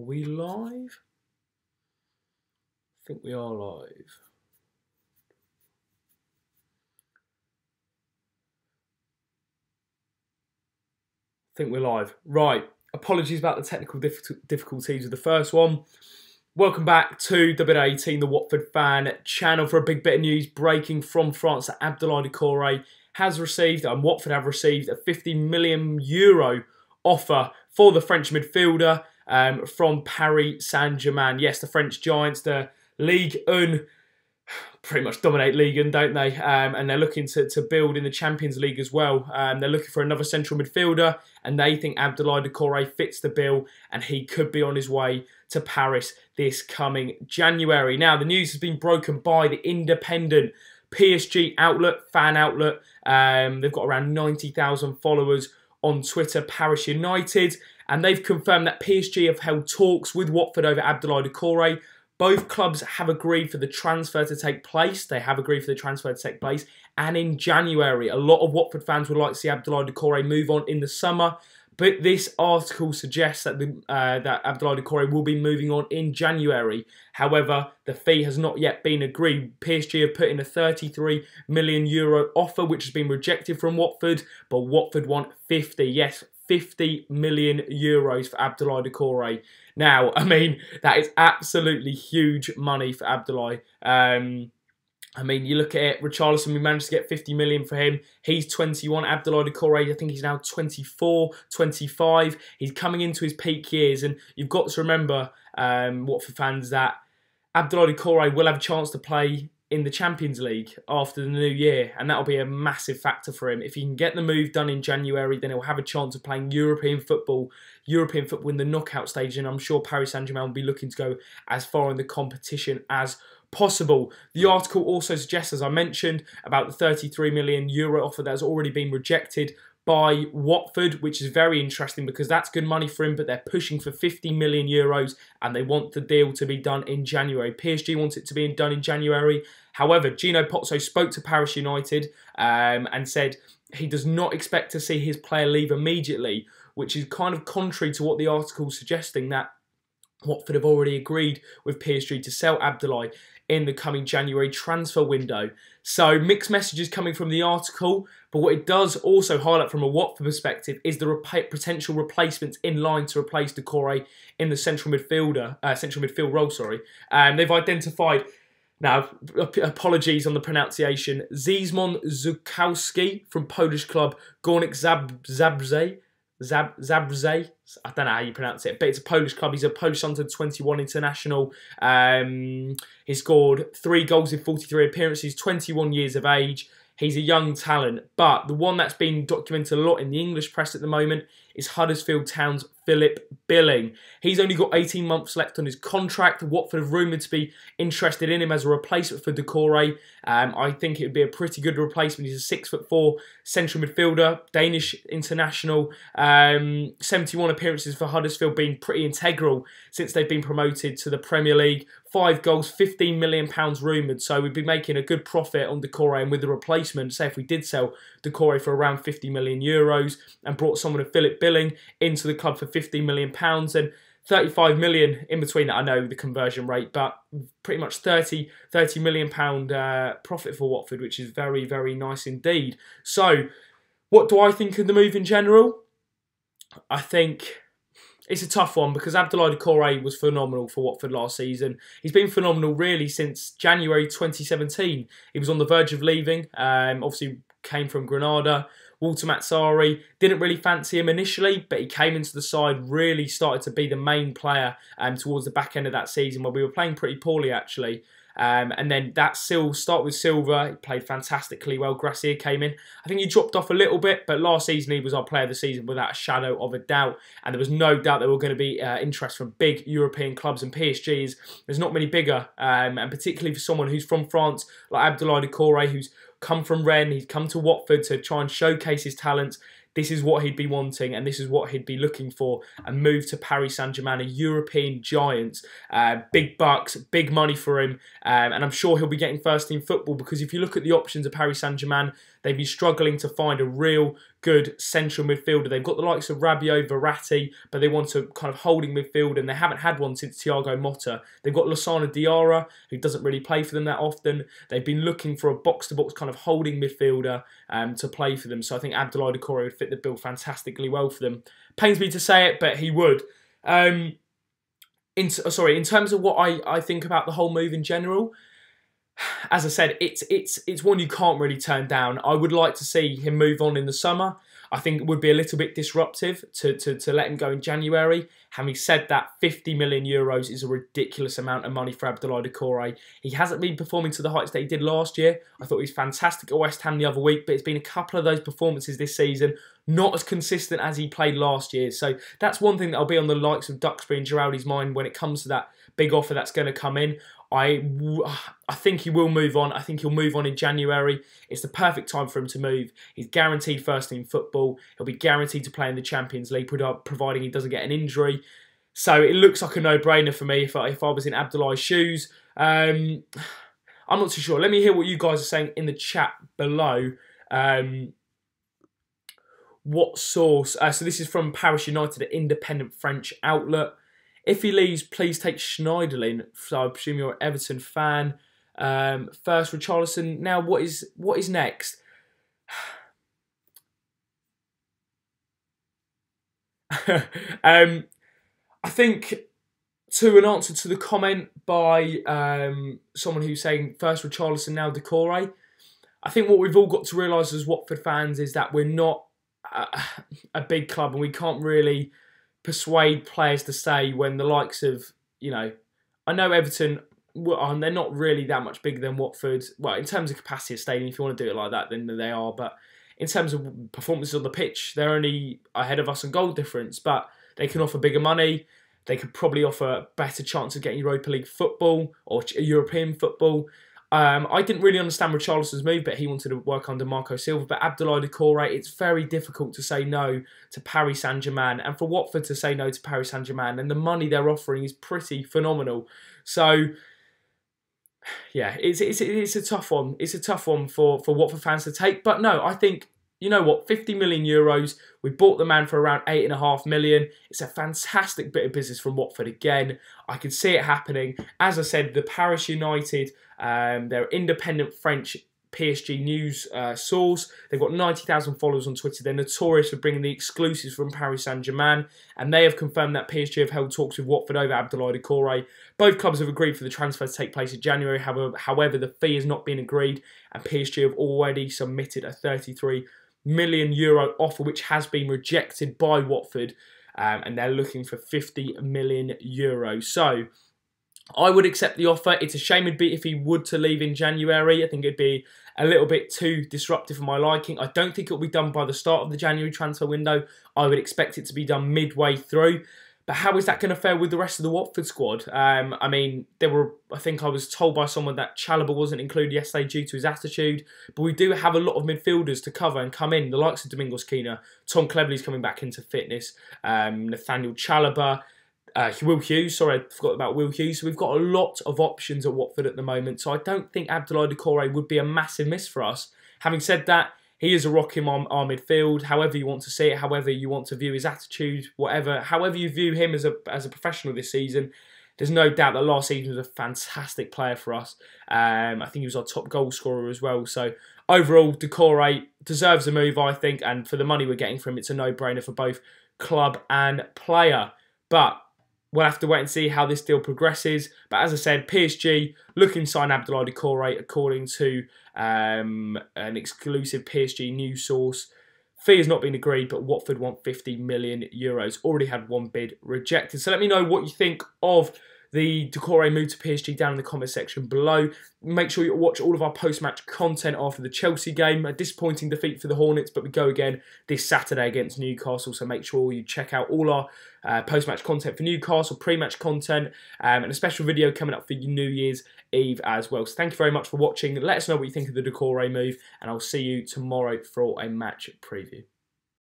Are we live? I think we are live. I think we're live. Right. Apologies about the technical difficulties with the first one. Welcome back to W18, the Watford fan channel, for a big bit of news breaking from France that Abdoulaye Doucouré has received, and Watford have received, a €50 million offer for the French midfielder from Paris Saint-Germain. Yes, the French Giants, the Ligue 1, pretty much dominate Ligue 1, don't they? And they're looking to build in the Champions League as well. They're looking for another central midfielder, and they think Abdoulaye Doucouré fits the bill, and he could be on his way to Paris this coming January. Now, the news has been broken by the independent PSG outlet, fan outlet. They've got around 90,000 followers on Twitter, Paris United, and they've confirmed that PSG have held talks with Watford over Abdoulaye Doucouré. Both clubs have agreed for the transfer to take place. They have agreed for the transfer to take place. And in January, a lot of Watford fans would like to see Abdoulaye Doucouré move on in the summer. But this article suggests that that Abdoulaye Doucouré will be moving on in January. However, the fee has not yet been agreed. PSG have put in a €33 million offer, which has been rejected from Watford. But Watford want 50. Yes, €50 million for Abdoulaye Doucouré. Now, I mean, that is absolutely huge money for Abdoulaye. I mean, you look at it, Richarlison, we managed to get 50 million for him. He's 21. Abdoulaye Doucouré, I think he's now 24, 25. He's coming into his peak years, and you've got to remember, Watford fans, that Abdoulaye Doucouré will have a chance to play in the Champions League after the new year, and that'll be a massive factor for him. If he can get the move done in January, then he'll have a chance of playing European football in the knockout stage, and I'm sure Paris Saint-Germain will be looking to go as far in the competition as possible. The article also suggests, as I mentioned, about the €33 million offer that has already been rejected by Watford, which is very interesting because that's good money for him, but they're pushing for €50 million and they want the deal to be done in January. PSG wants it to be done in January. However, Gino Pozzo spoke to Paris United and said he does not expect to see his player leave immediately, which is kind of contrary to what the article is suggesting, that Watford have already agreed with PSG to sell Abdoulaye in the coming January transfer window. So mixed messages coming from the article, but what it does also highlight from a Watford perspective is the potential replacements in line to replace Doucouré in the central midfield role. They've identified, now apologies on the pronunciation, Zizmon Zukowski from Polish club Górnik Zabrze, I don't know how you pronounce it, but it's a Polish club. He's a Polish under-21 international. He scored 3 goals in 43 appearances, 21 years of age. He's a young talent, but the one that's been documented a lot in the English press at the moment is Huddersfield Town's Philip Billing. He's only got 18 months left on his contract. Watford have rumoured to be interested in him as a replacement for Doucouré. I think it would be a pretty good replacement. He's a 6'4" central midfielder, Danish international. 71 appearances for Huddersfield, being pretty integral since they've been promoted to the Premier League. 5 goals, £15 million rumoured. So we'd be making a good profit on Doucouré, and with the replacement, say if we did sell Doucouré for around €50 million and brought someone of Philip Billing into the club for £15 million, and 35 million in between that. I know the conversion rate, but pretty much £30 million profit for Watford, which is very, very nice indeed. So what do I think of the move in general? I think it's a tough one because Abdoulaye Doucouré was phenomenal for Watford last season. He's been phenomenal really since January 2017. He was on the verge of leaving. Obviously came from Granada. Walter Mazzarri didn't really fancy him initially, but he came into the side, really started to be the main player towards the back end of that season where we were playing pretty poorly actually. And then that start with Silva, he played fantastically well. Gracia came in. I think he dropped off a little bit, but last season he was our player of the season without a shadow of a doubt. And there was no doubt there were going to be interest from big European clubs, and PSG's, there's not many bigger. And particularly for someone who's from France, like Abdoulaye Doucouré, who's come from Rennes, he's come to Watford to try and showcase his talents. This is what he'd be wanting, and this is what he'd be looking for. A move to Paris Saint-Germain, a European giant. Big bucks, big money for him. And I'm sure he'll be getting first-team football, because if you look at the options of Paris Saint-Germain, they've been struggling to find a real good central midfielder. They've got the likes of Rabiot, Verratti, but they want a kind of holding midfield, and they haven't had one since Thiago Motta. They've got Lassana Diarra, who doesn't really play for them that often. They've been looking for a box-to-box kind of holding midfielder to play for them. So I think Abdoulaye Doucouré would fit the bill fantastically well for them. Pains me to say it, but he would. In terms of what I think about the whole move in general, as I said, it's one you can't really turn down. I would like to see him move on in the summer. I think it would be a little bit disruptive to let him go in January. Having said that, 50 million euros is a ridiculous amount of money for Abdoulaye Doucouré. He hasn't been performing to the heights that he did last year. I thought he was fantastic at West Ham the other week, but it's been a couple of those performances this season not as consistent as he played last year. So that's one thing that'll be on the likes of Duxbury and Giraldi's mind when it comes to that big offer that's going to come in. I think he will move on. I think he'll move on in January. It's the perfect time for him to move. He's guaranteed first team football. He'll be guaranteed to play in the Champions League, providing he doesn't get an injury. So it looks like a no-brainer for me if I was in Abdoulaye's shoes. I'm not too sure. Let me hear what you guys are saying in the chat below. What source? So this is from Paris United, an independent French outlet. If he leaves, please take Schneiderlin. So I presume you're an Everton fan. First, Richarlison. Now, what is next? I think to an answer to the comment by someone who's saying first Richarlison, now Doucouré. I think what we've all got to realise as Watford fans is that we're not a big club, and we can't really persuade players to stay when the likes of, I know Everton, they're not really that much bigger than Watford. Well, in terms of capacity of stadium, if you want to do it like that, then they are. But in terms of performances on the pitch, they're only ahead of us in goal difference. But they can offer bigger money. They could probably offer a better chance of getting Europa League football or European football. I didn't really understand Richarlison's move, but he wanted to work under Marco Silva. But Abdoulaye Doucouré, it's very difficult to say no to Paris Saint-Germain. And for Watford to say no to Paris Saint-Germain, and the money they're offering is pretty phenomenal. So, yeah, it's a tough one. It's a tough one for Watford fans to take. But no, I think, you know what, 50 million euros. We bought the man for around 8.5 million. It's a fantastic bit of business from Watford again. I can see it happening. As I said, the Paris United, they're independent French PSG news source. They've got 90,000 followers on Twitter. They're notorious for bringing the exclusives from Paris Saint-Germain, and they have confirmed that PSG have held talks with Watford over Abdoulaye Doucouré. Both clubs have agreed for the transfer to take place in January. However, the fee has not been agreed, and PSG have already submitted a 33 million euro offer, which has been rejected by Watford, and they're looking for 50 million euros. So I would accept the offer. It's a shame it'd be if he would to leave in January. I think it'd be a little bit too disruptive for my liking. I don't think it'll be done by the start of the January transfer window. I would expect it to be done midway through. But how is that going to fare with the rest of the Watford squad? I mean, I think I was told by someone that Chalobah wasn't included yesterday due to his attitude. But we do have a lot of midfielders to cover and come in. The likes of Domingos Quina, Tom Cleverley's coming back into fitness, Nathaniel Chalobah, Will Hughes. Sorry, I forgot about Will Hughes. So we've got a lot of options at Watford at the moment. So I don't think Abdoulaye Doucouré would be a massive miss for us. Having said that, he is a rock in our midfield, however you want to see it, however you want to view his attitude, however you view him as a professional this season. There's no doubt that last season was a fantastic player for us. I think he was our top goal scorer as well. So overall, Doucouré deserves a move, I think, and for the money we're getting from him, it's a no-brainer for both club and player. But we'll have to wait and see how this deal progresses. But as I said, PSG looking to sign Abdoulaye Doucouré according to an exclusive PSG news source. Fee has not been agreed, but Watford want 50 million euros. Already had one bid rejected. So let me know what you think of the Doucouré move to PSG down in the comment section below. Make sure you watch all of our post-match content after the Chelsea game. A disappointing defeat for the Hornets, but we go again this Saturday against Newcastle. So make sure you check out all our post-match content for Newcastle, pre-match content, and a special video coming up for New Year's Eve as well. So thank you very much for watching. Let us know what you think of the Doucouré move, and I'll see you tomorrow for a match preview.